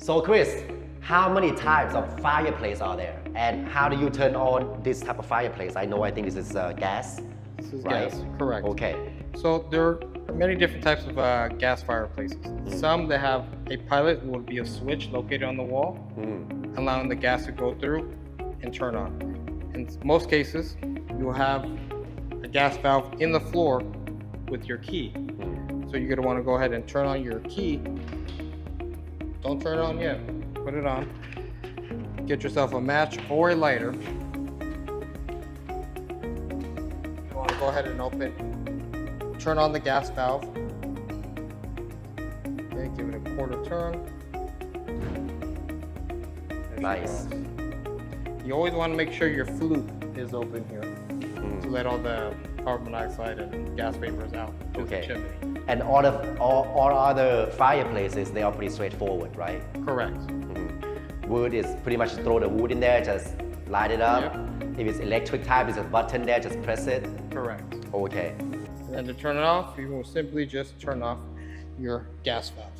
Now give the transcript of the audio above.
So Chris, how many types of fireplace are there? And how do you turn on this type of fireplace? I think this is gas. This is right? gas, correct. Okay. So there are many different types of gas fireplaces. Some that have a pilot will be a switch located on the wall, allowing the gas to go through and turn on. In most cases, you will have a gas valve in the floor with your key. So you're going to want to go ahead and turn on your key. Don't turn it on yet. Put it on. Get yourself a match or a lighter. You want to go ahead and turn on the gas valve. Okay, give it a quarter turn. Nice. You always want to make sure your flute is open here to let all the carbon monoxide and gas vapors out to the chimney. And all other fireplaces, they are pretty straightforward, right? Correct. Wood is pretty much throw the wood in there, just light it up. Yep. If it's electric type, it's a button there, just press it. Correct. Okay. And to turn it off, you will simply just turn off your gas valve.